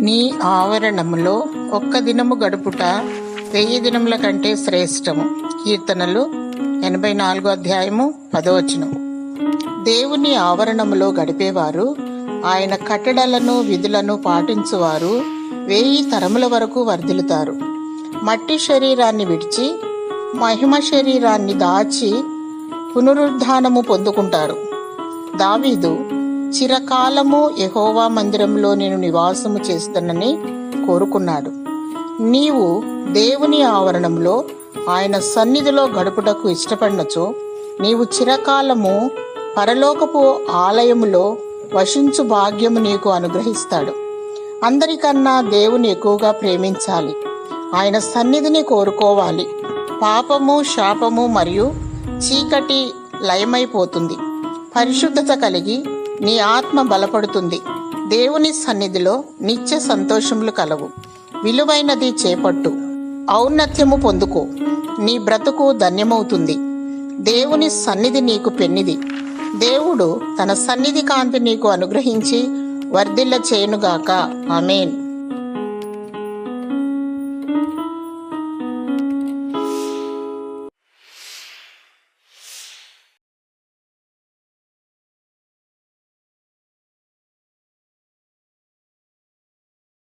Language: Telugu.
నీ ఆవరణములో ఒక్క దినము గడుపుట 1000 దినముల కంటే శ్రేష్టము. కీర్తనలు 84:10. దేవుని ఆవరణములో గడిపేవారు, ఆయన కట్టడలను విధులను పాటించువారు 1000 తరముల వరకు వర్ధిల్లుతారు. మట్టి శరీరాన్ని విడిచి మహిమ శరీరాన్ని దాచి పునరుద్ధానము పొందుకుంటారు. దావీదు, చిరకాలము యెహోవా మందిరంలో నేను నివాసము చేస్తానని కోరుకున్నాడు. నీవు దేవుని ఆవరణంలో ఆయన సన్నిధిలో గడుపుటకు ఇష్టపడినచో నీవు చిరకాలము పరలోకపు ఆలయములో వసించు భాగ్యము నీకు అనుగ్రహిస్తాడు. అందరికన్నా దేవుని ఎక్కువగా ప్రేమించాలి. ఆయన సన్నిధిని కోరుకోవాలి. పాపము, శాపము మరియు చీకటి లయమైపోతుంది. పరిశుద్ధత కలిగి నీ ఆత్మ బలపడుతుంది. దేవుని సన్నిధిలో నిత్య సంతోషములు కలవు. విలువైనది చేపట్టు, ఔన్నత్యము పొందుకో. నీ బ్రతుకు ధన్యమవుతుంది. దేవుని సన్నిధి నీకు పెన్నిది. దేవుడు తన సన్నిధి కాంతి నీకు అనుగ్రహించి వర్ధిల్ల చేయునుగాక. ఆమేన్.